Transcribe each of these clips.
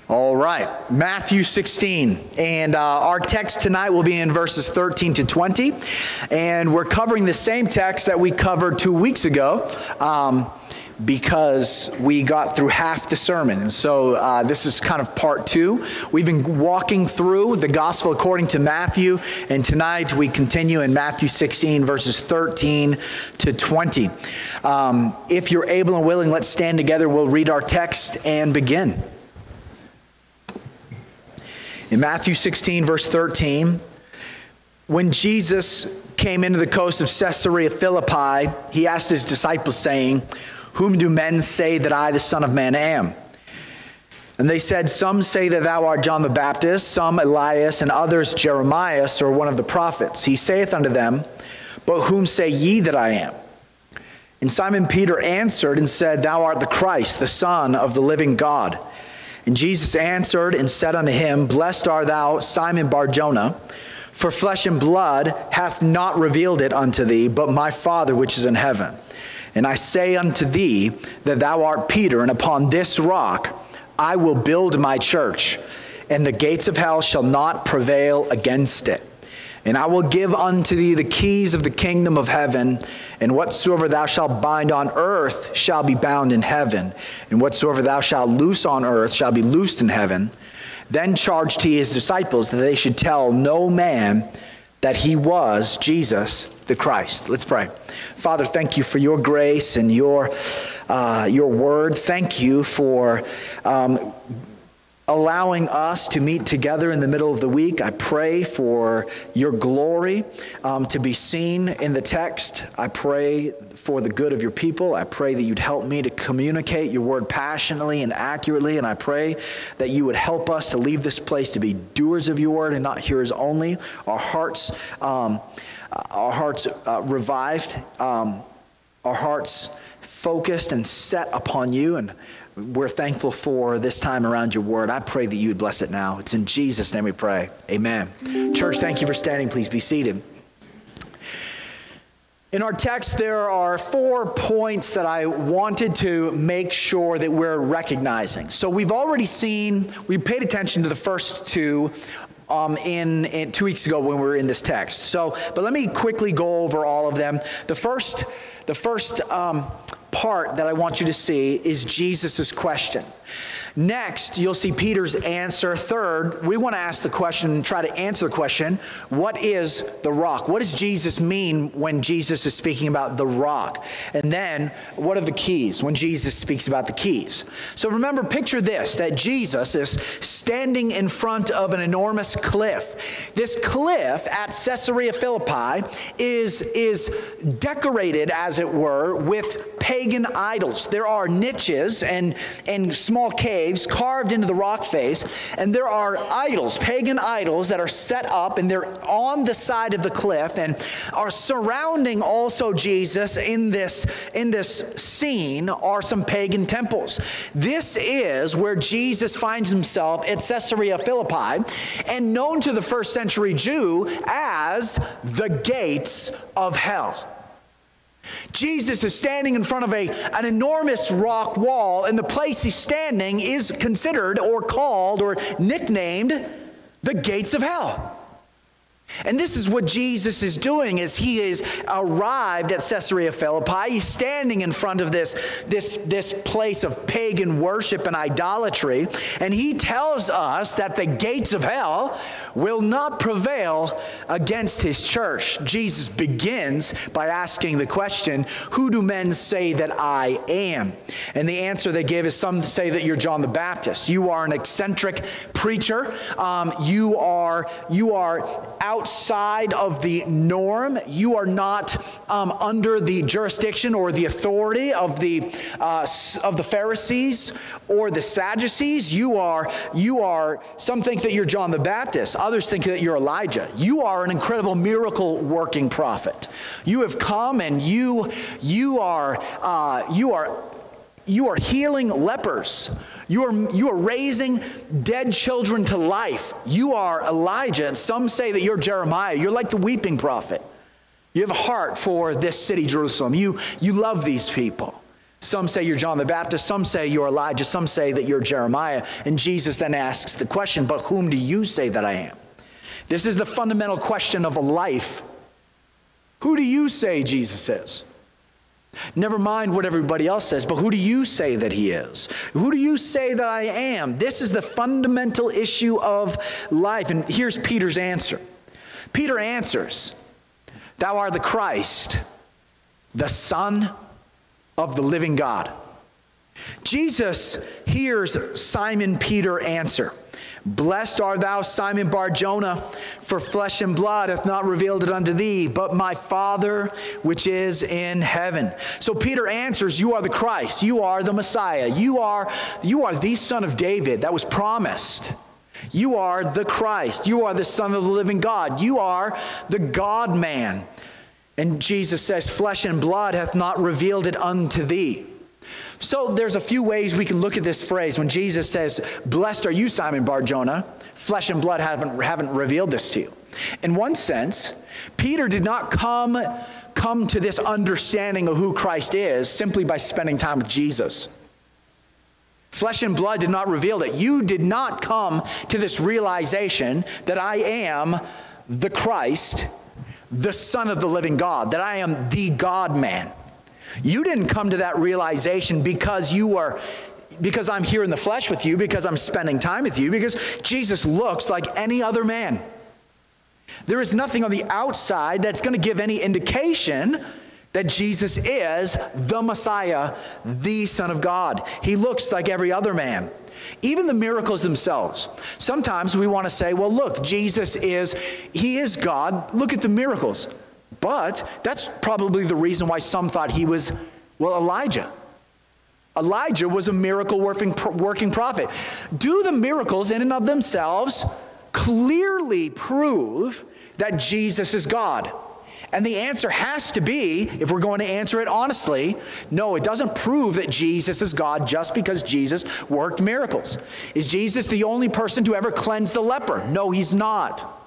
All right, Matthew 16, and our text tonight will be in verses 13 to 20, and we're covering the same text that we covered 2 weeks ago because we got through half the sermon, and so this is kind of part 2. We've been walking through the gospel according to Matthew, and tonight we continue in Matthew 16, verses 13 to 20. If you're able and willing, let's stand together. We'll read our text and begin. In Matthew 16, verse 13, when Jesus came into the coast of Caesarea Philippi, he asked his disciples, saying, "Whom do men say that I, the Son of Man, am?" And they said, "Some say that thou art John the Baptist, some Elias, and others Jeremiah, or one of the prophets." He saith unto them, "But whom say ye that I am?" And Simon Peter answered and said, "Thou art the Christ, the Son of the living God." And Jesus answered and said unto him, "Blessed art thou, Simon Bar-Jonah, for flesh and blood hath not revealed it unto thee, but my Father which is in heaven. And I say unto thee that thou art Peter, and upon this rock I will build my church, and the gates of hell shall not prevail against it. And I will give unto thee the keys of the kingdom of heaven, and whatsoever thou shalt bind on earth shall be bound in heaven, and whatsoever thou shalt loose on earth shall be loosed in heaven." Then charged he his disciples that they should tell no man that he was Jesus the Christ. Let's pray. Father, thank you for your grace and your word. Thank you for allowing us to meet together in the middle of the week. I pray for your glory to be seen in the text. I pray for the good of your people. I pray that you'd help me to communicate your word passionately and accurately, and I pray that you would help us to leave this place to be doers of your word and not hearers only. Our hearts revived, our hearts focused and set upon you, and we're thankful for this time around your word. I pray that you would bless it now. It's in Jesus' name we pray. Amen. Church, thank you for standing. Please be seated. In our text, there are 4 points that I wanted to make sure that we're recognizing. So we paid attention to the first 2 in 2 weeks ago when we were in this text. But let me quickly go over all of them. The first part that I want you to see is Jesus' question. Next, you'll see Peter's answer. Third, we want to ask the question, try to answer the question, what is the rock? What does Jesus mean when Jesus is speaking about the rock? And then, what are the keys when Jesus speaks about the keys? So remember, picture this, that Jesus is standing in front of an enormous cliff. This cliff at Caesarea Philippi is decorated, as it were, with pagan idols. There are niches and small caves carved into the rock face, and there are idols, pagan idols, that are set up, and they're on the side of the cliff and are surrounding also Jesus. In this scene are some pagan temples. This is where Jesus finds himself at Caesarea Philippi, and known to the first century Jew as the gates of hell. Jesus is standing in front of an enormous rock wall, and the place he's standing is considered or called or nicknamed the gates of hell. And this is what Jesus is doing as he is arrived at Caesarea Philippi. He's standing in front of this place of pagan worship and idolatry, and he tells us that the gates of hell will not prevail against his church. Jesus begins by asking the question, "Who do men say that I am?" And the answer they give is, some say that you're John the Baptist. You are an eccentric preacher. You are outside of the norm. You are not under the jurisdiction or the authority of the Pharisees or the Sadducees. You are. Some think that you're John the Baptist. Others think that you're Elijah. You are an incredible miracle working prophet. You have come and you are healing lepers. You are raising dead children to life. You are Elijah, and some say that you're Jeremiah. You're like the weeping prophet. You have a heart for this city, Jerusalem. You love these people. Some say you're John the Baptist. Some say you're Elijah. Some say that you're Jeremiah. And Jesus then asks the question, but whom do you say that I am? This is the fundamental question of a life. Who do you say Jesus is? Never mind what everybody else says, but who do you say that he is? Who do you say that I am? This is the fundamental issue of life. And here's Peter's answer. Peter answers, thou art the Christ, the Son of the living God. Jesus hears Simon Peter answer, blessed art thou, Simon Bar-Jonah, for flesh and blood hath not revealed it unto thee, but my Father which is in heaven. So Peter answers, you are the Christ, you are the Messiah, you are the Son of David that was promised. You are the Christ, you are the Son of the living God, you are the God-man. And Jesus says, flesh and blood hath not revealed it unto thee. So there's a few ways we can look at this phrase. When Jesus says, blessed are you, Simon Bar-Jonah, flesh and blood haven't revealed this to you. In one sense, Peter did not come to this understanding of who Christ is simply by spending time with Jesus. Flesh and blood did not reveal it. You did not come to this realization that I am the Christ, the Son of the living God, that I am the God-man. You didn't come to that realization because I'm here in the flesh with you, because I'm spending time with you, because Jesus looks like any other man. There is nothing on the outside that's going to give any indication that Jesus is the Messiah, the Son of God. He looks like every other man. Even the miracles themselves. Sometimes we want to say, well, look, he is God. Look at the miracles. But that's probably the reason why some thought he was, Elijah. Elijah was a miracle working prophet. Do the miracles in and of themselves clearly prove that Jesus is God? And the answer has to be, if we're going to answer it honestly, no, it doesn't prove that Jesus is God just because Jesus worked miracles. Is Jesus the only person to ever cleanse the leper? No, he's not.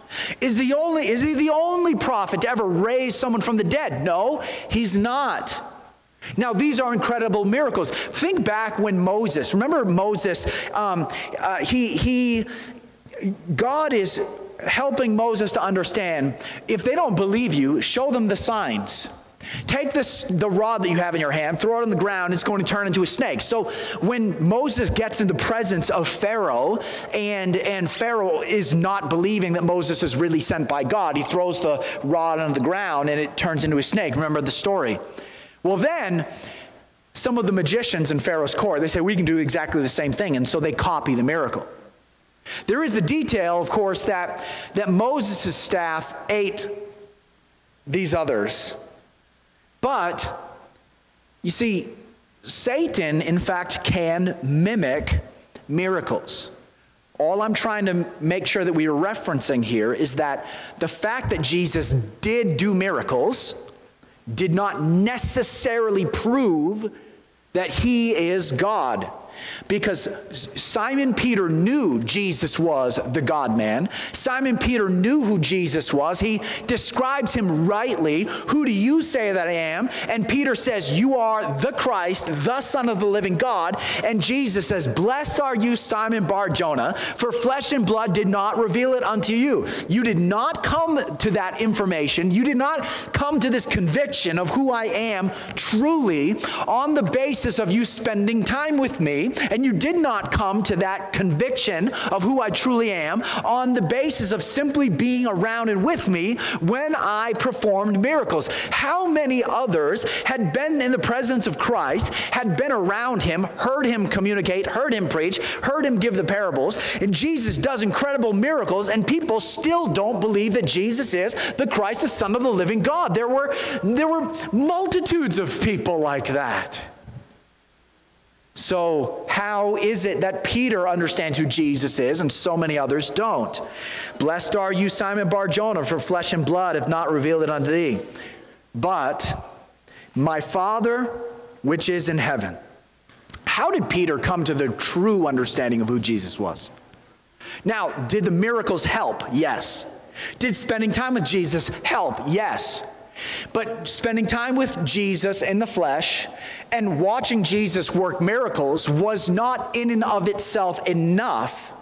Is he the only prophet to ever raise someone from the dead? No, he's not. Now, these are incredible miracles. Think back when Moses, remember Moses, God is helping Moses to understand, if they don't believe you, show them the signs. Take the rod that you have in your hand, throw it on the ground, it's going to turn into a snake. So when Moses gets in the presence of Pharaoh, and Pharaoh is not believing that Moses is really sent by God, he throws the rod on the ground and it turns into a snake. Remember the story. Well then, some of the magicians in Pharaoh's court, they say, we can do exactly the same thing, and so they copy the miracle. There is the detail, of course, that Moses' staff ate these others. But, you see, Satan, in fact, can mimic miracles. All I'm trying to make sure that we are referencing here is that the fact that Jesus did do miracles did not necessarily prove that he is God. Because Simon Peter knew Jesus was the God-man. Simon Peter knew who Jesus was. He describes him rightly. Who do you say that I am? And Peter says, you are the Christ, the Son of the living God. And Jesus says, blessed are you, Simon Bar-Jonah, for flesh and blood did not reveal it unto you. You did not come to that information. You did not come to this conviction of who I am truly on the basis of you spending time with me. And you did not come to that conviction of who I truly am on the basis of simply being around and with me when I performed miracles. How many others had been in the presence of Christ, had been around him, heard him communicate, heard him preach, heard him give the parables, and Jesus does incredible miracles, and people still don't believe that Jesus is the Christ, the Son of the living God. There were multitudes of people like that. So how is it that Peter understands who Jesus is and so many others don't? Blessed are you, Simon Bar-Jonah, for flesh and blood have not revealed it unto thee, but my Father which is in heaven. How did Peter come to the true understanding of who Jesus was? Now, did the miracles help? Yes. Did spending time with Jesus help? Yes. But spending time with Jesus in the flesh and watching Jesus work miracles was not in and of itself enough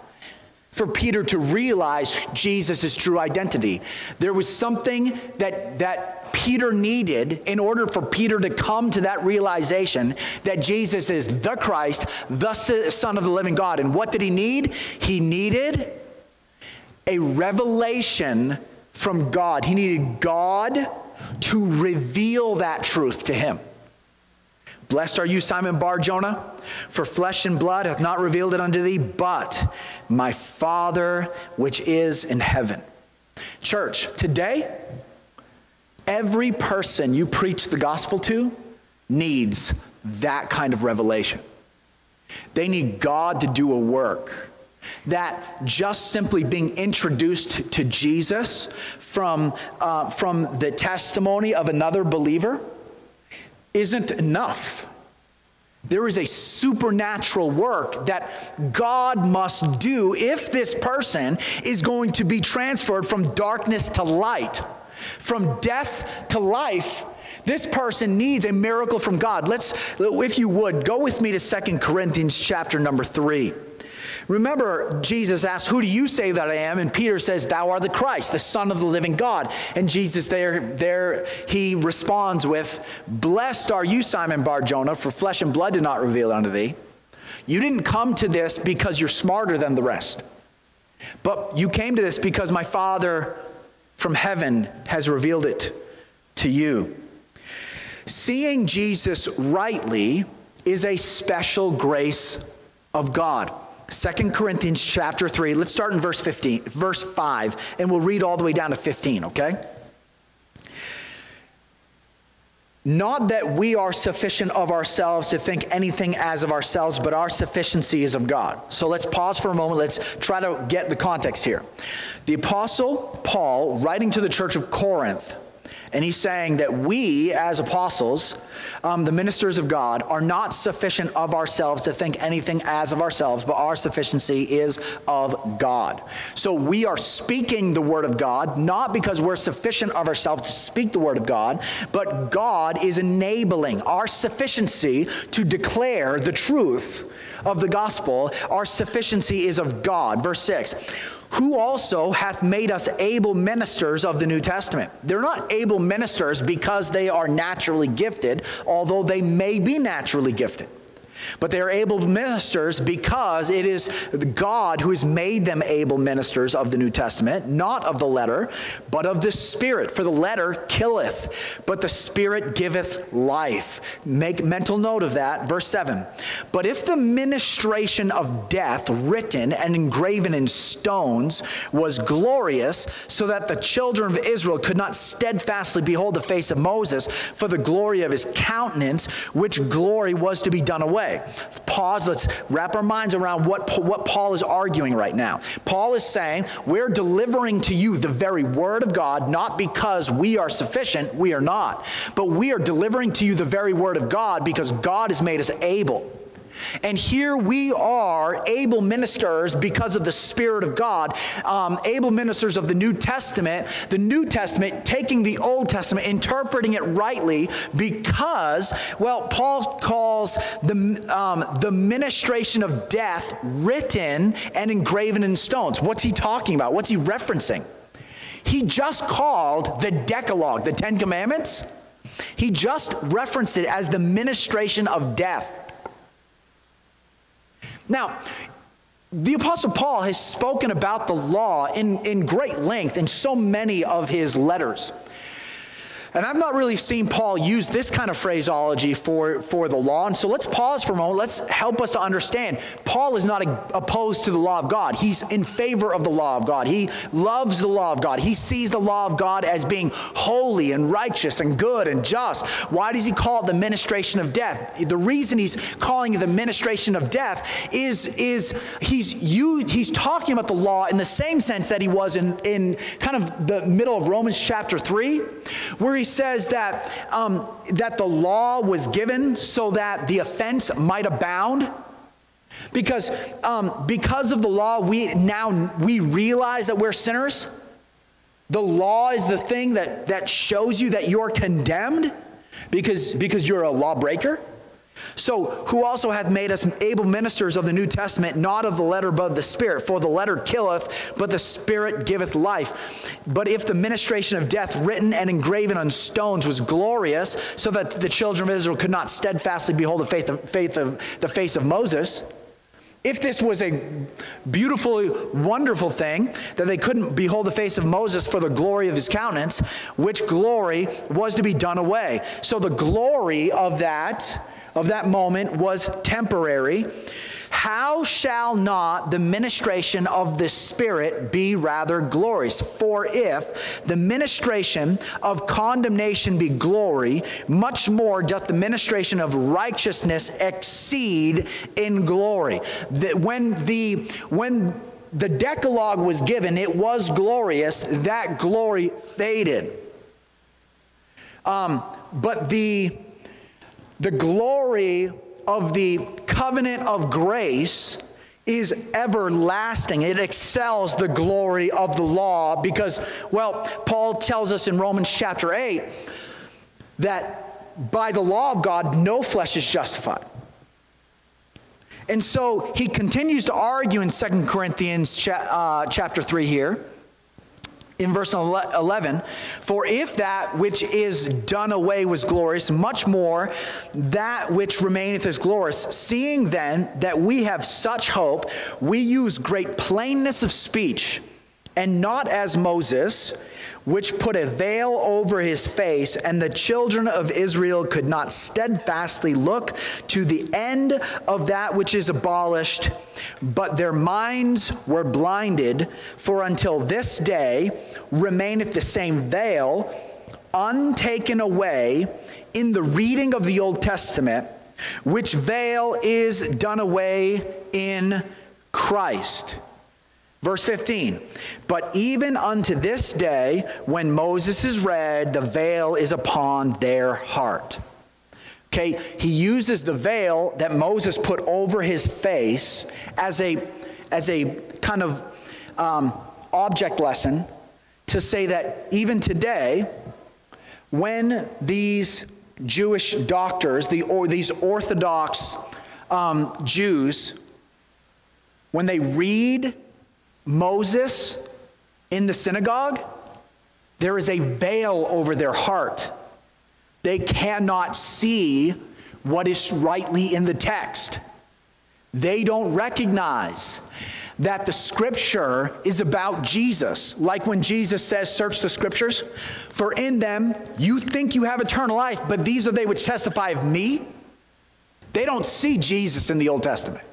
for Peter to realize Jesus' true identity. There was something that Peter needed in order for Peter to come to that realization that Jesus is the Christ, the Son of the living God. And what did he need? He needed a revelation from God. He needed God to reveal that truth to him. Blessed are you, Simon Bar-Jonah, for flesh and blood hath not revealed it unto thee, but my Father which is in heaven. Church, today, every person you preach the gospel to needs that kind of revelation. They need God to do a work that just simply being introduced to Jesus from the testimony of another believer isn't enough. There is a supernatural work that God must do if this person is going to be transferred from darkness to light, from death to life. This person needs a miracle from God. Let's, if you would, go with me to 2 Corinthians chapter number 3. Remember, Jesus asked, who do you say that I am? And Peter says, thou art the Christ, the Son of the living God. And Jesus there he responds with, blessed are you, Simon Bar-Jonah, for flesh and blood did not reveal it unto thee. You didn't come to this because you're smarter than the rest. But you came to this because my Father from heaven has revealed it to you. Seeing Jesus rightly is a special grace of God. 2 Corinthians chapter 3, let's start in verse 5, and we'll read all the way down to 15, okay? Not that we are sufficient of ourselves to think anything as of ourselves, but our sufficiency is of God. So let's pause for a moment. Let's try to get the context here. The Apostle Paul, writing to the church of Corinth, and he's saying that we, as apostles, the ministers of God, are not sufficient of ourselves to think anything as of ourselves, but our sufficiency is of God. So we are speaking the word of God, not because we're sufficient of ourselves to speak the word of God, but God is enabling our sufficiency to declare the truth of the gospel. Our sufficiency is of God. Verse 6. Who also hath made us able ministers of the New Testament. They're not able ministers because they are naturally gifted, although they may be naturally gifted. But they are able ministers because it is God who has made them able ministers of the New Testament, not of the letter, but of the Spirit. For the letter killeth, but the Spirit giveth life. Make mental note of that. Verse 7. But if the ministration of death, written and engraven in stones, was glorious, so that the children of Israel could not steadfastly behold the face of Moses for the glory of his countenance, which glory was to be done away. Pause. Let's wrap our minds around what Paul is arguing right now. Paul is saying, we're delivering to you the very word of God, not because we are sufficient, we are not. But we are delivering to you the very word of God because God has made us able. And here we are able ministers because of the Spirit of God, able ministers of the New Testament taking the Old Testament, interpreting it rightly because, well, Paul calls the ministration of death written and engraven in stones. What's he talking about? What's he referencing? He just called the Decalogue, the Ten Commandments, he just referenced it as the ministration of death. Now, the Apostle Paul has spoken about the law in great length in so many of his letters. And I've not really seen Paul use this kind of phraseology for the law. And so let's pause for a moment. Let's help us to understand. Paul is not opposed to the law of God. He's in favor of the law of God. He loves the law of God. He sees the law of God as being holy and righteous and good and just. Why does he call it the ministration of death? The reason he's calling it the ministration of death is he's talking about the law in the same sense that he was in kind of the middle of Romans chapter 3, where he says that the law was given so that the offense might abound. Because of the law, we realize that we're sinners. The law is the thing that shows you that you're condemned because you're a lawbreaker. So who also hath made us able ministers of the New Testament, not of the letter but of the Spirit? For the letter killeth, but the Spirit giveth life. But if the ministration of death written and engraven on stones was glorious, so that the children of Israel could not steadfastly behold the face of Moses, if this was a beautifully wonderful thing, that they couldn't behold the face of Moses for the glory of his countenance, which glory was to be done away. So the glory of that moment was temporary. How shall not the ministration of the Spirit be rather glorious? For if the ministration of condemnation be glory, much more doth the ministration of righteousness exceed in glory. When the Decalogue was given, it was glorious. That glory faded. But the glory of the covenant of grace is everlasting. It excels the glory of the law because, well, Paul tells us in Romans chapter 8 that by the law of God, no flesh is justified. And so he continues to argue in 2 Corinthians chapter 3 here. In verse 11, for if that which is done away was glorious, much more that which remaineth is glorious. Seeing then that we have such hope, we use great plainness of speech, and not as Moses, which put a veil over his face, and the children of Israel could not steadfastly look to the end of that which is abolished, but their minds were blinded. For until this day remaineth the same veil, untaken away in the reading of the Old Testament, which veil is done away in Christ. Verse 15, but even unto this day, when Moses is read, the veil is upon their heart. Okay, he uses the veil that Moses put over his face as a kind of object lesson to say that even today, when these Jewish doctors, these Orthodox Jews, when they read Moses in the synagogue, there is a veil over their heart. They cannot see what is rightly in the text. They don't recognize that the scripture is about Jesus. Like when Jesus says, search the scriptures, for in them you think you have eternal life, but these are they which testify of me. They don't see Jesus in the Old Testament.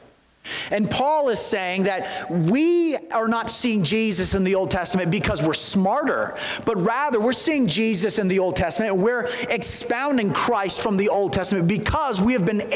And Paul is saying that we are not seeing Jesus in the Old Testament because we're smarter, but rather we're seeing Jesus in the Old Testament. And we're expounding Christ from the Old Testament because we have been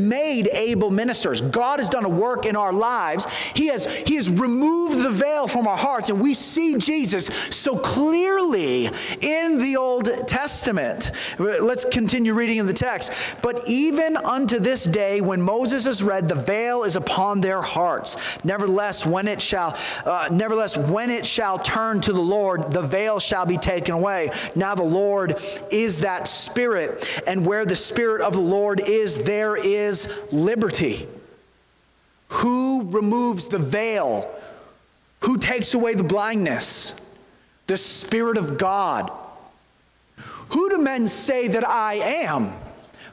made able ministers. God has done a work in our lives. He has removed the veil from our hearts, and we see Jesus so clearly in the Old Testament. Let's continue reading in the text. But even unto this day, when Moses is read, the veil is upon their hearts. Nevertheless, when it shall turn to the Lord, the veil shall be taken away. Now the Lord is that Spirit, and where the Spirit of the Lord is, there is liberty. Who removes the veil? Who takes away the blindness? The Spirit of God. Who do men say that I am?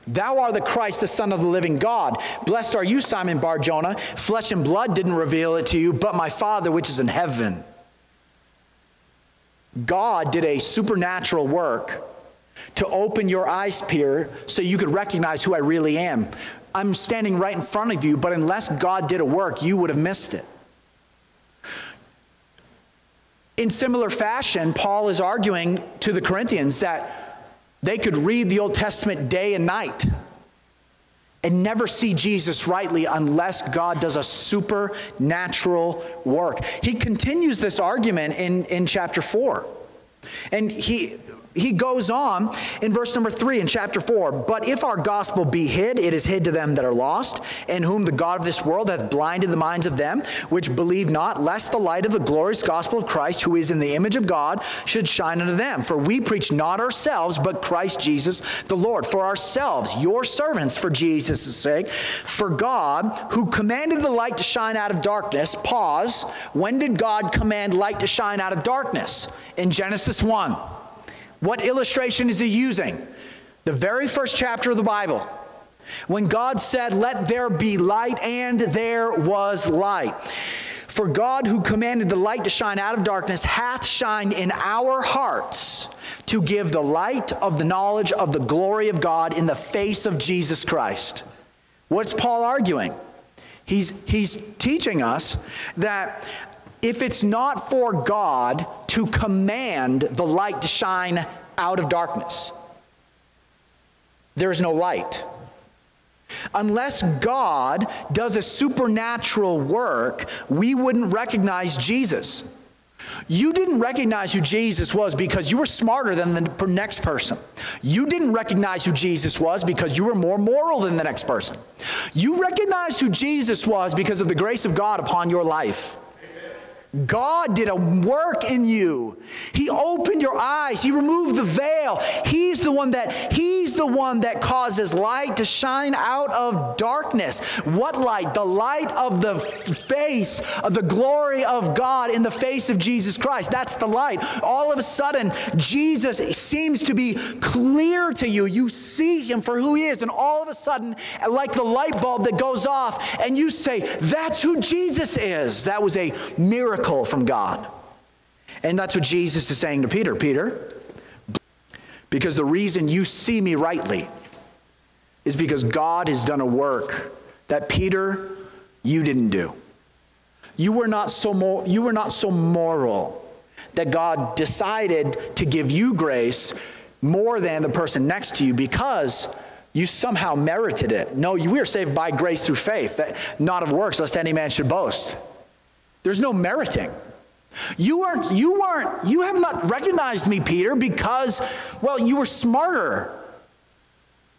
Thou art the Christ, the Son of the living God. Blessed are you, Simon Bar-Jonah. Flesh and blood didn't reveal it to you, but my Father which is in heaven. God did a supernatural work to open your eyes, Peter, so you could recognize who I really am. I'm standing right in front of you, but unless God did a work, you would have missed it. In similar fashion, Paul is arguing to the Corinthians that they could read the Old Testament day and night and never see Jesus rightly unless God does a supernatural work. He continues this argument in chapter 4. And he he goes on in verse number 3 in chapter 4. But if our gospel be hid, it is hid to them that are lost, in whom the God of this world hath blinded the minds of them which believe not, lest the light of the glorious gospel of Christ, who is in the image of God, should shine unto them. For we preach not ourselves, but Christ Jesus the Lord. For ourselves, your servants, for Jesus' sake, for God, who commanded the light to shine out of darkness. Pause. When did God command light to shine out of darkness? In Genesis 1. What illustration is he using? The very first chapter of the Bible. When God said, let there be light, and there was light. For God, who commanded the light to shine out of darkness, hath shined in our hearts to give the light of the knowledge of the glory of God in the face of Jesus Christ. What's Paul arguing? He's teaching us that if it's not for God to command the light to shine out of darkness, there's no light. Unless God does a supernatural work, we wouldn't recognize Jesus. You didn't recognize who Jesus was because you were smarter than the next person. You didn't recognize who Jesus was because you were more moral than the next person. You recognized who Jesus was because of the grace of God upon your life. God did a work in you. He opened your eyes. He removed the veil. He's the one that causes light to shine out of darkness. What light? The light of the face of the glory of God in the face of Jesus Christ. That's the light. All of a sudden, Jesus seems to be clear to you. You see him for who he is, and all of a sudden, like the light bulb that goes off, and you say, that's who Jesus is. That was a miracle from God. And that's what Jesus is saying to Peter. Peter, because the reason you see me rightly is because God has done a work that, Peter, you didn't do. You were not so moral that God decided to give you grace more than the person next to you because you somehow merited it. No, we are saved by grace through faith, that not of works, lest any man should boast. There's no meriting. You have not recognized me, Peter, because, well, you were smarter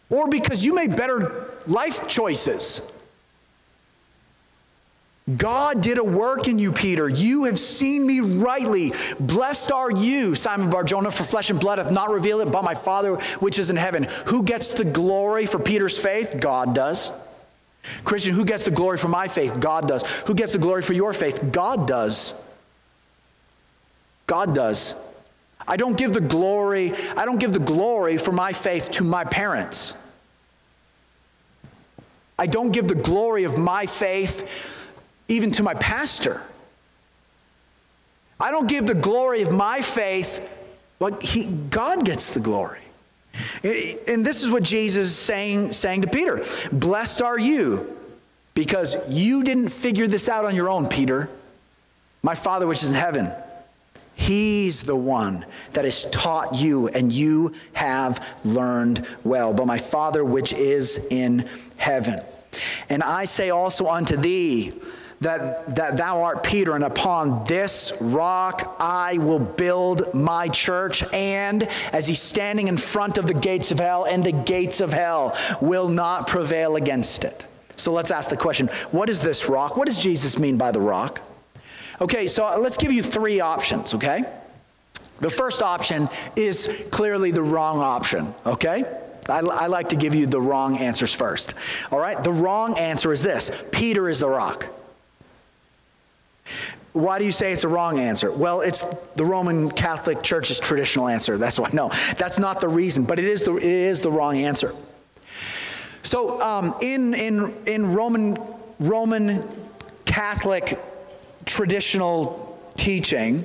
or because you made better life choices. God did a work in you, Peter. You have seen me rightly. Blessed are you, Simon Bar-Jonah, for flesh and blood hath not revealed it, but my Father which is in heaven. Who gets the glory for Peter's faith? God does. Christian, who gets the glory for my faith? God does. Who gets the glory for your faith? God does. God does. I don't give the glory for my faith to my parents. I don't give the glory of my faith even to my pastor. I don't give the glory of my faith, but God gets the glory. And this is what Jesus is saying to Peter. Blessed are you, because you didn't figure this out on your own, Peter. My Father which is in heaven, he's the one that has taught you, and you have learned well. But my Father which is in heaven. And I say also unto thee, that thou art Peter, and upon this rock I will build my church. And as he's standing in front of the gates of hell, and the gates of hell will not prevail against it. So let's ask the question, what is this rock? What does Jesus mean by the rock? Okay, so let's give you three options, okay? The first option is clearly the wrong option, okay? I like to give you the wrong answers first. All right, the wrong answer is this: Peter is the rock. Why do you say it's a wrong answer? Well, it's the Roman Catholic Church's traditional answer. That's why. No, that's not the reason, but it is the wrong answer. So in Roman Catholic traditional teaching,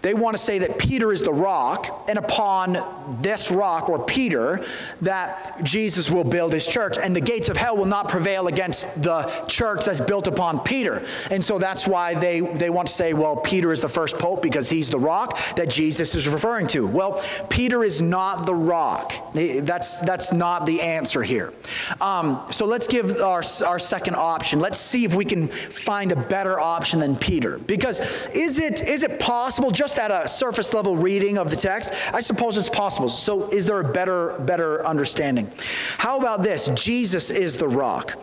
they want to say that Peter is the rock, and upon this rock, or Peter, that Jesus will build his church, and the gates of hell will not prevail against the church that's built upon Peter. And so that's why they want to say, well, Peter is the first pope because he's the rock that Jesus is referring to. Well, Peter is not the rock. That's not the answer here. So let's give our second option. Let's see if we can find a better option than Peter. Because is it possible possible, just at a surface level reading of the text, I suppose it's possible. So is there a better understanding? How about this? Jesus is the rock.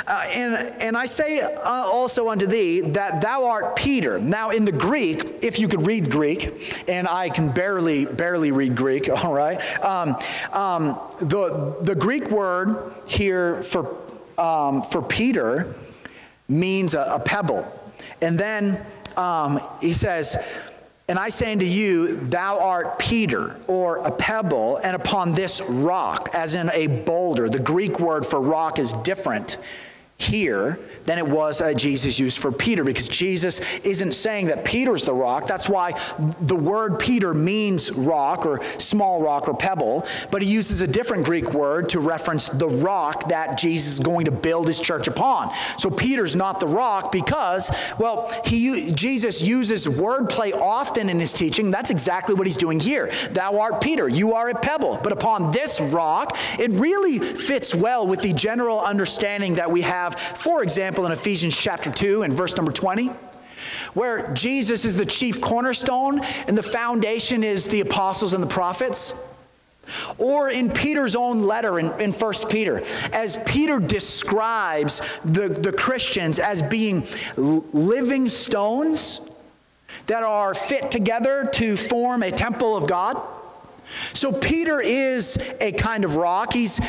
And I say also unto thee that thou art Peter. Now in the Greek, if you could read Greek, and I can barely read Greek, all right? The Greek word here for Peter means a pebble. And then he says, and I say unto you, thou art Peter, or a pebble, and upon this rock, as in a boulder. The Greek word for rock is different here than it was Jesus used for Peter, because Jesus isn't saying that Peter's the rock. That's why the word Peter means rock or small rock or pebble, but he uses a different Greek word to reference the rock that Jesus is going to build his church upon. So Peter's not the rock because, well, Jesus uses wordplay often in his teaching. That's exactly what he's doing here. Thou art Peter, you are a pebble, but upon this rock, it really fits well with the general understanding that we have, for example, in Ephesians chapter 2 and verse number 20, where Jesus is the chief cornerstone and the foundation is the apostles and the prophets. Or in Peter's own letter in 1 Peter, as Peter describes the Christians as being living stones that are fit together to form a temple of God. So Peter is a kind of rock. He's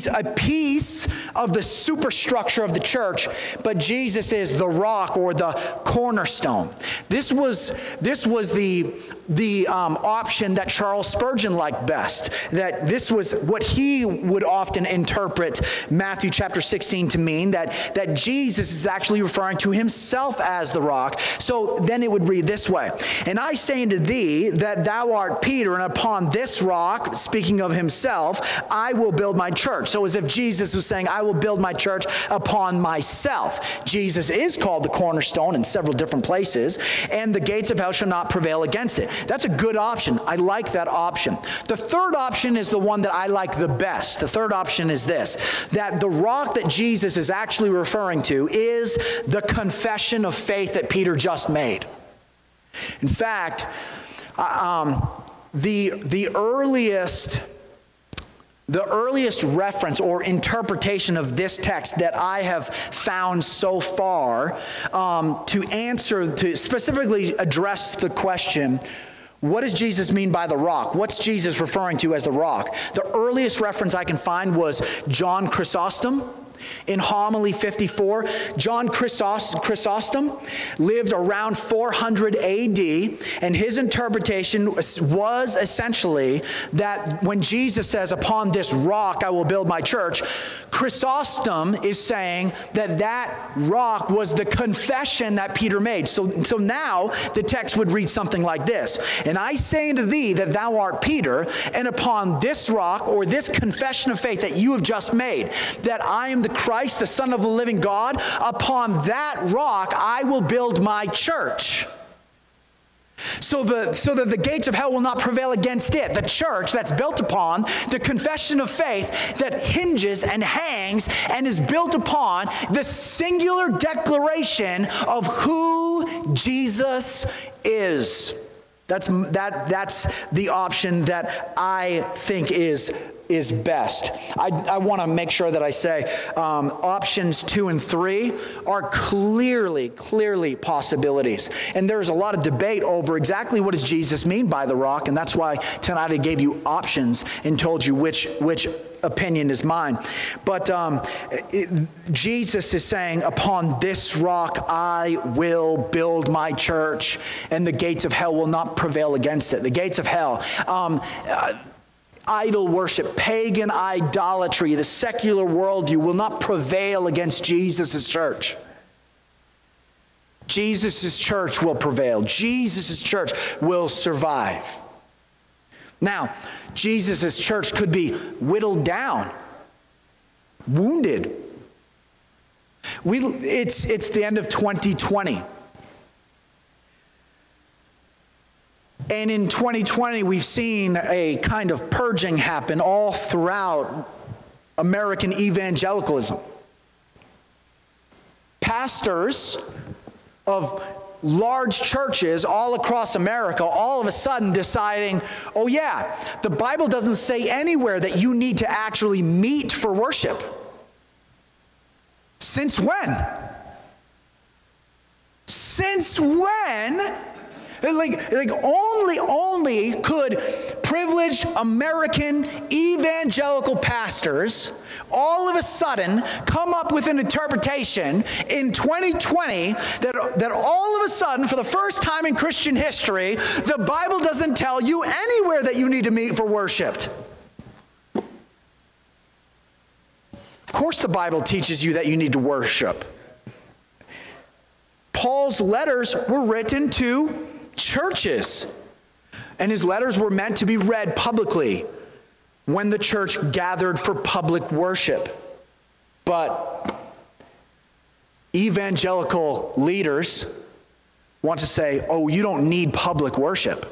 a piece of the superstructure of the church, but Jesus is the rock or the cornerstone. This was the option that Charles Spurgeon liked best. That this was what he would often interpret Matthew chapter 16 to mean, that Jesus is actually referring to himself as the rock. So then it would read this way: and I say unto thee that thou art Peter, and upon this rock, speaking of himself, I will build my church. So as if Jesus was saying, I will build my church upon myself. Jesus is called the cornerstone in several different places, and the gates of hell shall not prevail against it. That's a good option. I like that option. The third option is the one that I like the best. The third option is this: that the rock that Jesus is actually referring to is the confession of faith that Peter just made. In fact, the earliest reference or interpretation of this text that I have found so far to specifically address the question, what does Jesus mean by the rock? What's Jesus referring to as the rock? The earliest reference I can find was John Chrysostom. In Homily 54, John Chrysostom lived around 400 AD, and his interpretation was essentially that when Jesus says, upon this rock I will build my church, Chrysostom is saying that rock was the confession that Peter made. So now the text would read something like this: and I say unto thee that thou art Peter, and upon this rock, or this confession of faith that you have just made, that I am the Christ, the Son of the living God, upon that rock I will build my church. So that the gates of hell will not prevail against it. The church that's built upon the confession of faith that hinges and hangs and is built upon the singular declaration of who Jesus is. That's the option that I think is best. I want to make sure that I say options 2 and 3 are clearly possibilities. And there's a lot of debate over exactly what does Jesus mean by the rock, and that's why tonight I gave you options and told you which opinion is mine. But Jesus is saying, upon this rock I will build my church, and the gates of hell will not prevail against it. The gates of hell, idol worship, pagan idolatry, the secular worldview will not prevail against Jesus' church. Jesus' church will prevail. Jesus' church will survive. Now, Jesus' church could be whittled down, wounded. It's the end of 2020. And in 2020, we've seen a kind of purging happen all throughout American evangelicalism. Pastors of large churches all across America all of a sudden deciding, oh yeah, the Bible doesn't say anywhere that you need to actually meet for worship. Since when? Since when? Like only could privileged American evangelical pastors all of a sudden come up with an interpretation in 2020 that all of a sudden, for the first time in Christian history, the Bible doesn't tell you anywhere that you need to meet for worship. Of course the Bible teaches you that you need to worship. Paul's letters were written to churches, and his letters were meant to be read publicly when the church gathered for public worship. But evangelical leaders want to say, oh, you don't need public worship.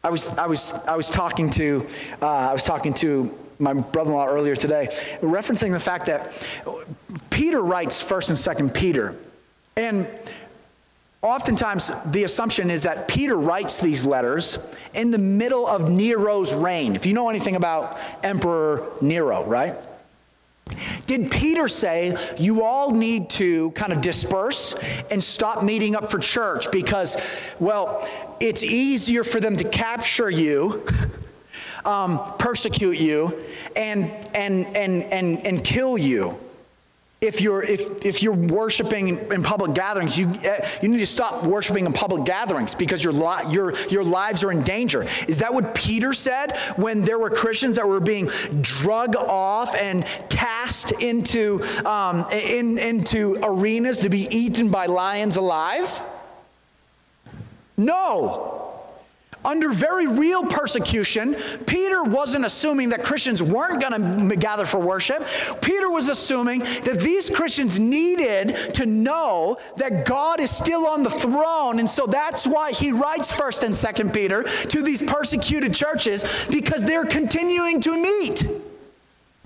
I was talking to my brother-in-law earlier today, referencing the fact that Peter writes 1st and 2nd Peter. And oftentimes the assumption is that Peter writes these letters in the middle of Nero's reign. If you know anything about Emperor Nero, right? Did Peter say, you all need to kind of disperse and stop meeting up for church because, well, it's easier for them to capture you, persecute you, and kill you if you're worshiping in public gatherings? You need to stop worshiping in public gatherings because your lives are in danger. Is that what Peter said when there were Christians that were being drug off and cast into arenas to be eaten by lions alive? No. Under very real persecution, Peter wasn't assuming that Christians weren't going to gather for worship. Peter was assuming that these Christians needed to know that God is still on the throne, and so that's why he writes 1st and 2nd Peter to these persecuted churches, because they're continuing to meet.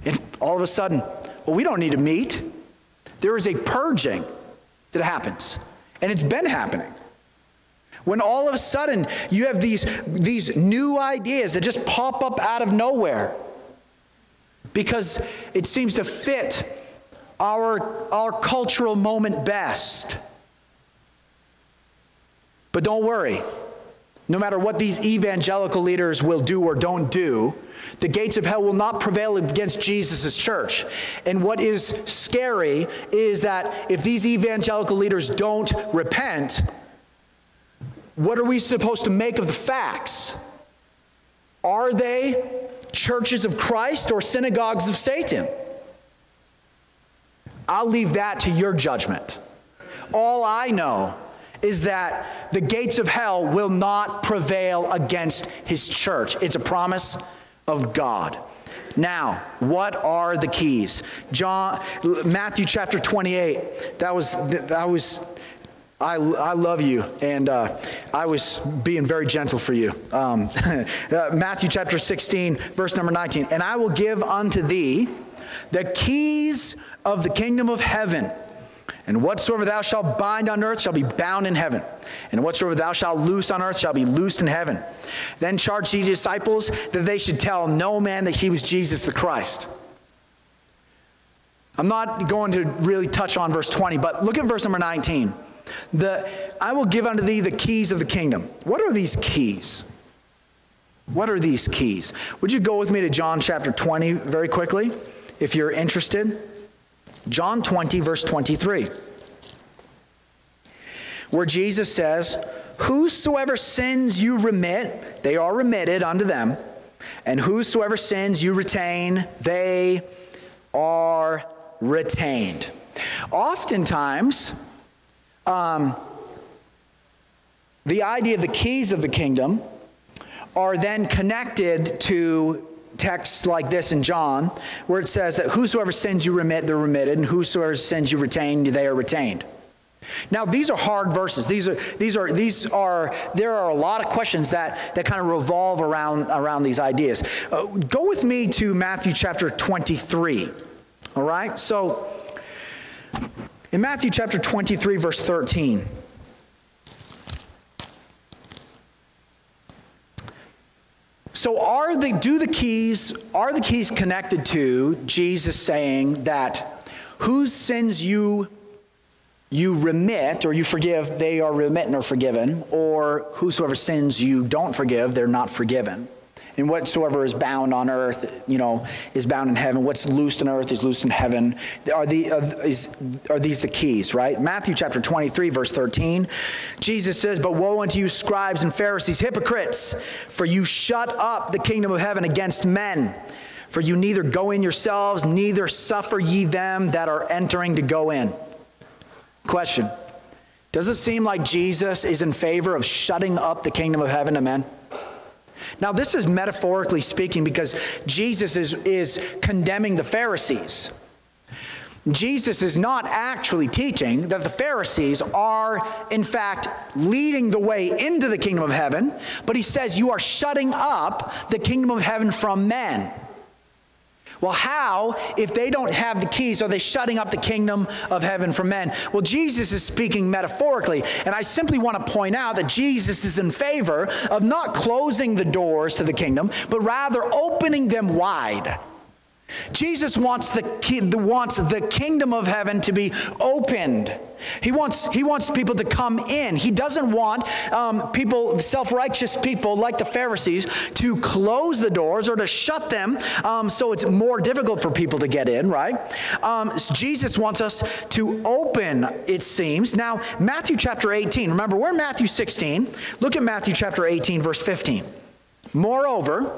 And all of a sudden, well, we don't need to meet. There is a purging that happens, and it's been happening. When all of a sudden you have these new ideas that just pop up out of nowhere because it seems to fit our cultural moment best. But don't worry. No matter what these evangelical leaders will do or don't do, the gates of hell will not prevail against Jesus' church. And what is scary is that if these evangelical leaders don't repent, what are we supposed to make of the facts? Are they churches of Christ or synagogues of Satan? I'll leave that to your judgment. All I know is that the gates of hell will not prevail against his church. It's a promise of God. Now, what are the keys? Matthew chapter 28. I love you, and I was being very gentle for you. Matthew chapter 16, verse number 19. And I will give unto thee the keys of the kingdom of heaven. And whatsoever thou shalt bind on earth shall be bound in heaven. And whatsoever thou shalt loose on earth shall be loosed in heaven. Then charged he disciples that they should tell no man that he was Jesus the Christ. I'm not going to really touch on verse 20, but look at verse number 19. I will give unto thee the keys of the kingdom. What are these keys? What are these keys? Would you go with me to John chapter 20 very quickly, if you're interested? John 20, verse 23. Where Jesus says, whosoever sins you remit, they are remitted unto them. And whosoever sins you retain, they are retained. Oftentimes, the idea of the keys of the kingdom are then connected to texts like this in John, where it says that whosoever sins you remit, they're remitted, and whosoever sins you retain, they are retained. Now, these are hard verses. There are a lot of questions that kind of revolve around these ideas. Go with me to Matthew chapter 23. All right? So, In Matthew chapter 23, verse 13, so are the keys connected to Jesus saying that whose sins you remit or you forgive, they are remit or forgiven, or whosoever sins you don't forgive, they're not forgiven? And whatsoever is bound on earth, is bound in heaven. What's loosed on earth is loosed in heaven. Are these the keys, right? Matthew chapter 23, verse 13. Jesus says, "But woe unto you, scribes and Pharisees, hypocrites, for you shut up the kingdom of heaven against men. For you neither go in yourselves, neither suffer ye them that are entering to go in." Question. Does it seem like Jesus is in favor of shutting up the kingdom of heaven to men? Now, this is metaphorically speaking because Jesus is condemning the Pharisees. Jesus is not actually teaching that the Pharisees are, in fact, leading the way into the kingdom of heaven, but he says you are shutting up the kingdom of heaven from men. Well, how, if they don't have the keys, are they shutting up the kingdom of heaven from men? Well, Jesus is speaking metaphorically, and I simply want to point out that Jesus is in favor of not closing the doors to the kingdom, but rather opening them wide. Jesus wants the kingdom of heaven to be opened. He wants people to come in. He doesn't want self-righteous people like the Pharisees to close the doors or to shut them so it's more difficult for people to get in, right? Jesus wants us to open, it seems. Now, Matthew chapter 18. Remember, we're in Matthew 16. Look at Matthew chapter 18, verse 15. "Moreover,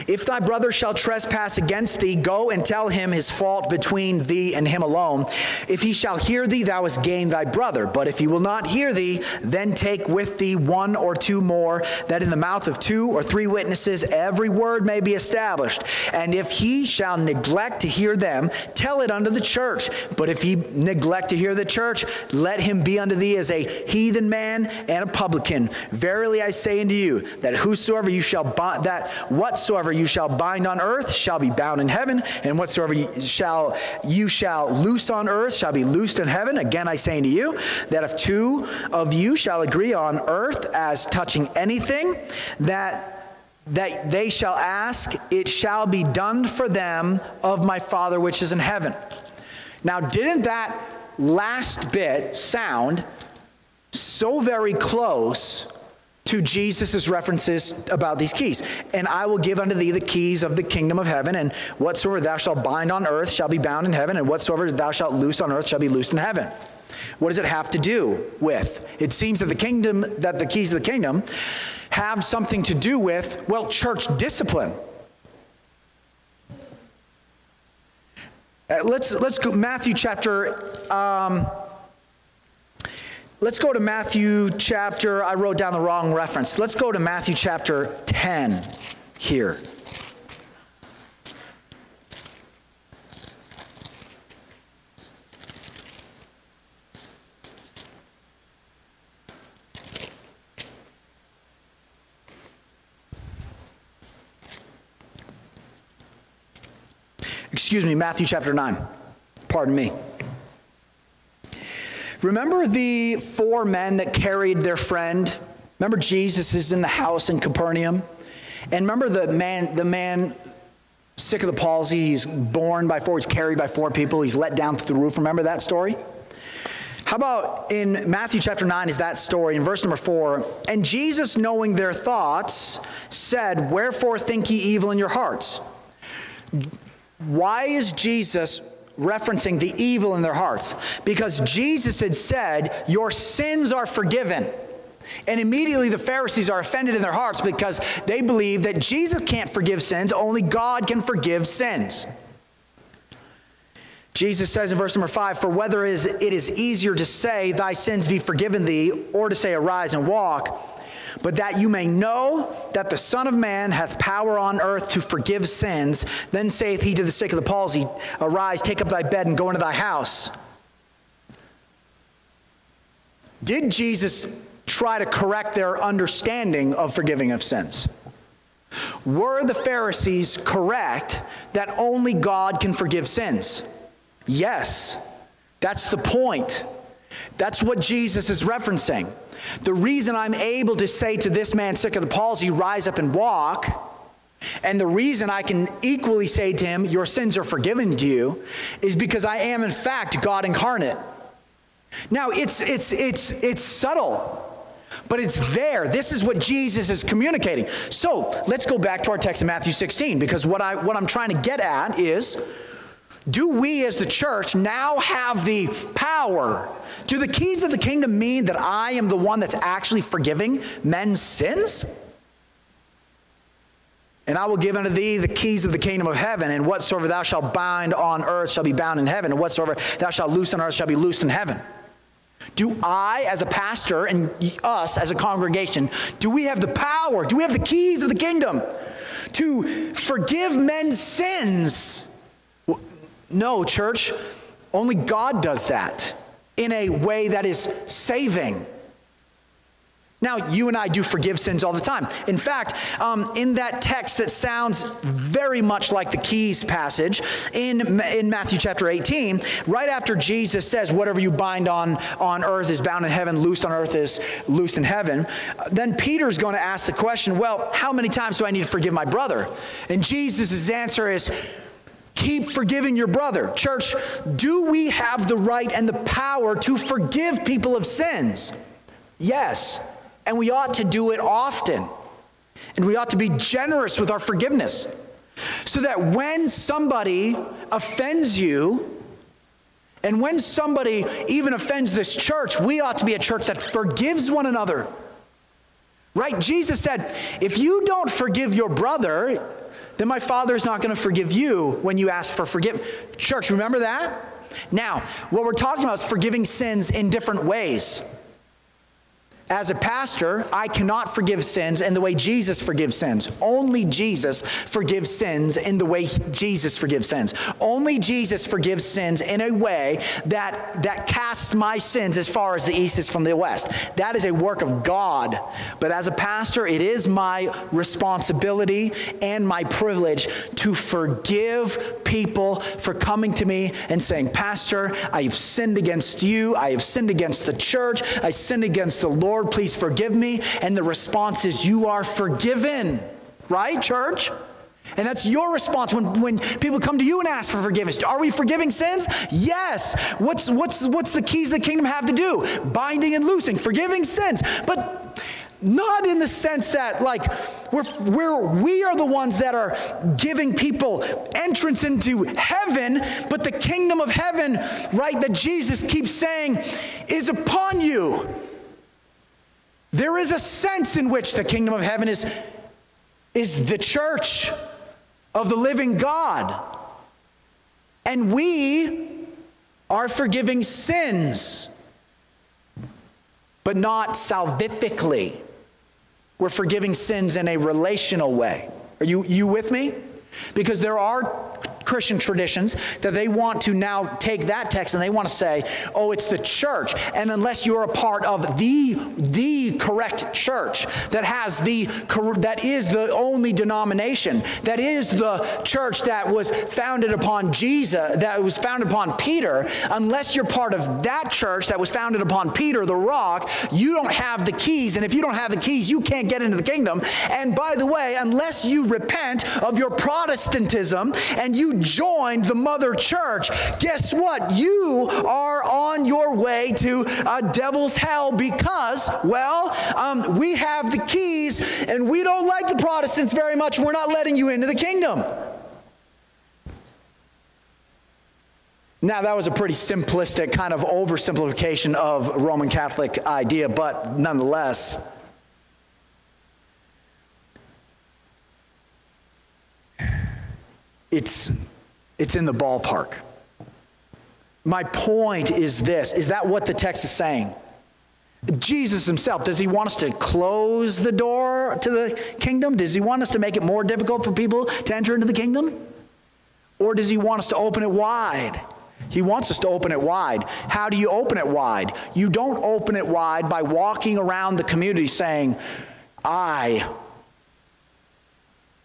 if thy brother shall trespass against thee, go and tell him his fault between thee and him alone. If he shall hear thee, thou hast gained thy brother. But if he will not hear thee, then take with thee one or two more, that in the mouth of 2 or 3 witnesses every word may be established. And if he shall neglect to hear them, tell it unto the church. But if he neglect to hear the church, let him be unto thee as a heathen man and a publican. Verily I say unto you, that whatsoever you shall bind on earth shall be bound in heaven, and whatsoever you shall loose on earth shall be loosed in heaven. Again I say unto you, that if 2 of you shall agree on earth as touching anything that they shall ask, it shall be done for them of my Father which is in heaven." Now, didn't that last bit sound so very close to Jesus' references about these keys? "And I will give unto thee the keys of the kingdom of heaven, and whatsoever thou shalt bind on earth shall be bound in heaven, and whatsoever thou shalt loose on earth shall be loosed in heaven." What does it have to do with? It seems that the keys of the kingdom have something to do with, well, church discipline. Let's go Matthew chapter. Let's go to Matthew chapter, I wrote down the wrong reference. Let's go to Matthew chapter 10 here. Excuse me, Matthew chapter 9. Pardon me. Remember the 4 men that carried their friend? Remember Jesus is in the house in Capernaum? And remember the man sick of the palsy, he's carried by 4 people, he's let down through the roof. Remember that story? How about in Matthew chapter 9 is that story, in verse number 4, "And Jesus, knowing their thoughts, said, Wherefore think ye evil in your hearts?" Why is Jesus referencing the evil in their hearts? Because Jesus had said, your sins are forgiven. And immediately the Pharisees are offended in their hearts because they believe that Jesus can't forgive sins, only God can forgive sins. Jesus says in verse number 5, "For whether it is easier to say, thy sins be forgiven thee, or to say, arise and walk, but that you may know that the Son of Man hath power on earth to forgive sins, then saith he to the sick of the palsy, arise, take up thy bed, and go into thy house." Did Jesus try to correct their understanding of forgiving of sins? Were the Pharisees correct that only God can forgive sins? Yes. That's the point. That's what Jesus is referencing. The reason I'm able to say to this man sick of the palsy, rise up and walk, and the reason I can equally say to him, your sins are forgiven to you, is because I am in fact God incarnate. Now it's subtle, but it's there. This is what Jesus is communicating. So let's go back to our text in Matthew 16, because what I'm trying to get at is, do we as the church now have the power? Do the keys of the kingdom mean that I am the one that's actually forgiving men's sins? And I will give unto thee the keys of the kingdom of heaven, and whatsoever thou shalt bind on earth shall be bound in heaven, and whatsoever thou shalt loose on earth shall be loosed in heaven. Do I, as a pastor, and us as a congregation, do we have the power, do we have the keys of the kingdom to forgive men's sins? No, church, only God does that in a way that is saving. Now, you and I do forgive sins all the time. In fact, in that text that sounds very much like the keys passage in Matthew chapter 18, right after Jesus says, whatever you bind on earth is bound in heaven, loosed on earth is loosed in heaven, then Peter's going to ask the question, well, how many times do I need to forgive my brother? And Jesus' answer is, keep forgiving your brother. Church, do we have the right and the power to forgive people of sins? Yes. And we ought to do it often. And we ought to be generous with our forgiveness. So that when somebody offends you, and when somebody even offends this church, we ought to be a church that forgives one another. Right? Jesus said, if you don't forgive your brother, then my Father is not going to forgive you when you ask for forgiveness. Church, remember that? Now, what we're talking about is forgiving sins in different ways. As a pastor, I cannot forgive sins in the way Jesus forgives sins. Only Jesus forgives sins in the way Jesus forgives sins. Only Jesus forgives sins in a way that casts my sins as far as the east is from the west. That is a work of God. But as a pastor, it is my responsibility and my privilege to forgive people for coming to me and saying, Pastor, I have sinned against you. I have sinned against the church. I sinned against the Lord. Please forgive me. And the response is, you are forgiven. Right, church? And that's your response when people come to you and ask for forgiveness. Are we forgiving sins? Yes. What's the keys of the kingdom have to do? Binding and loosing, forgiving sins. But not in the sense that like we are the ones that are giving people entrance into heaven, but the kingdom of heaven, right, that Jesus keeps saying is upon you. There is a sense in which the kingdom of heaven is the church of the living God. And we are forgiving sins, but not salvifically. We're forgiving sins in a relational way. Are you with me? Because there are Christian traditions that they want to now take that text and they want to say, oh, it's the church. And unless you're a part of the correct church that is the only denomination, that is the church that was founded upon Jesus, that was founded upon Peter, unless you're part of that church that was founded upon Peter, the rock, you don't have the keys. And if you don't have the keys, you can't get into the kingdom. And by the way, unless you repent of your Protestantism and you joined the mother church, guess what? You are on your way to a devil's hell because, well, we have the keys and we don't like the Protestants very much. We're not letting you into the kingdom. Now, that was a pretty simplistic kind of oversimplification of Roman Catholic idea, but nonetheless, it's in the ballpark. My point is this. Is that what the text is saying? Jesus himself, does he want us to close the door to the kingdom? Does he want us to make it more difficult for people to enter into the kingdom? Or does he want us to open it wide? He wants us to open it wide. How do you open it wide? You don't open it wide by walking around the community saying, I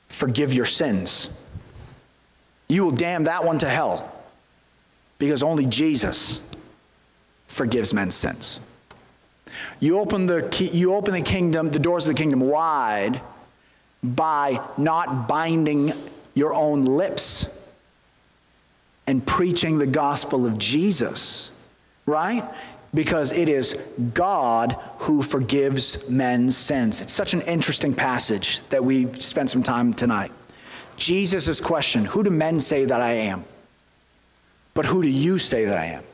forgive your sins. You will damn that one to hell because only Jesus forgives men's sins. You open the kingdom, the doors of the kingdom wide by not binding your own lips and preaching the gospel of Jesus, right? Because it is God who forgives men's sins. It's such an interesting passage that we spent some time tonight. Jesus' question, who do men say that I am? But who do you say that I am?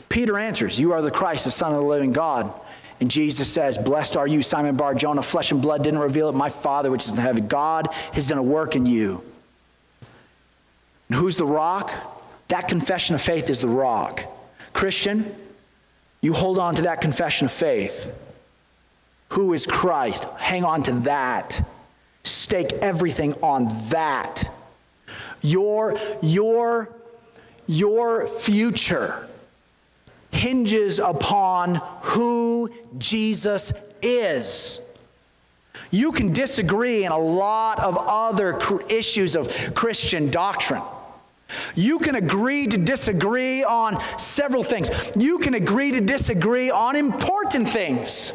Peter answers, you are the Christ, the Son of the living God. And Jesus says, blessed are you, Simon Bar-Jonah, flesh and blood didn't reveal it, my Father which is in heaven. God has done a work in you. And who's the rock? That confession of faith is the rock. Christian, you hold on to that confession of faith. Who is Christ? Hang on to that. Stake everything on that. Your future hinges upon who Jesus is. You can disagree in a lot of other issues of Christian doctrine. You can agree to disagree on several things. You can agree to disagree on important things.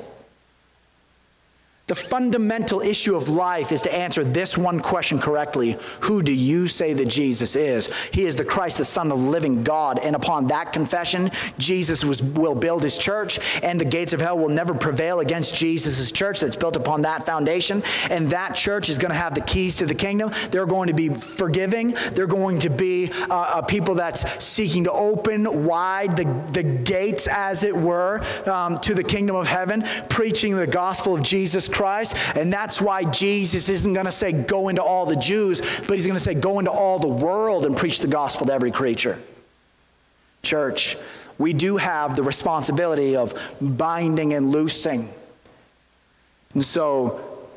The fundamental issue of life is to answer this one question correctly. Who do you say that Jesus is? He is the Christ, the Son of the living God. And upon that confession, Jesus will build his church, and the gates of hell will never prevail against Jesus' church that's built upon that foundation. And that church is going to have the keys to the kingdom. They're going to be forgiving. They're going to be a people that's seeking to open wide the gates, as it were, to the kingdom of heaven, preaching the gospel of Jesus Christ. And that's why Jesus isn't going to say go into all the Jews, but he's going to say go into all the world and preach the gospel to every creature. Church, we do have the responsibility of binding and loosing. And so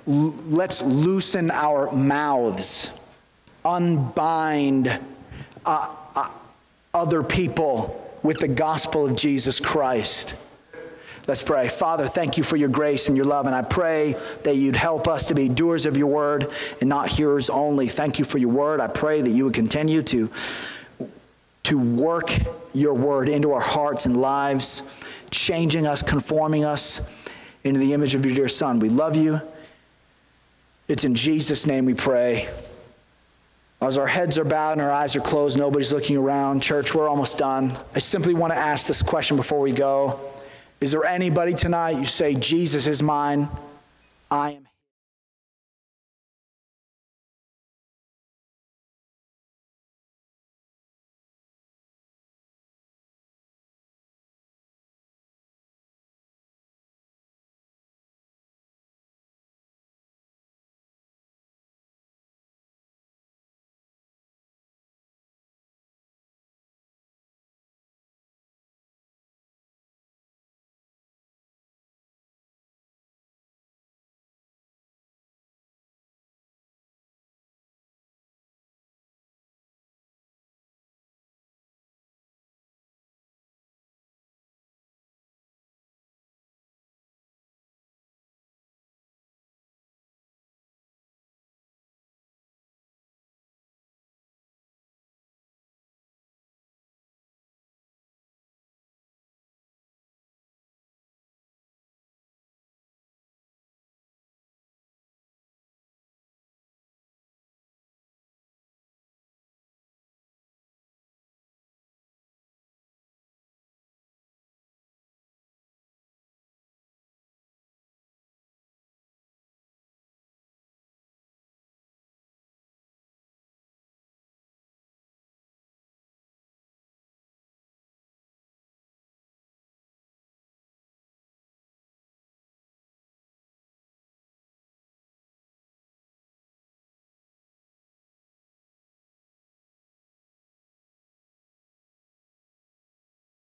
let's loosen our mouths, unbind other people with the gospel of Jesus Christ. Let's pray. Father, thank you for your grace and your love, and I pray that you'd help us to be doers of your word and not hearers only. Thank you for your word. I pray that you would continue to work your word into our hearts and lives, changing us, conforming us into the image of your dear Son. We love you. It's in Jesus' name we pray. As our heads are bowed and our eyes are closed, nobody's looking around. Church, we're almost done. I simply want to ask this question before we go. Is there anybody tonight you say, Jesus is mine, I am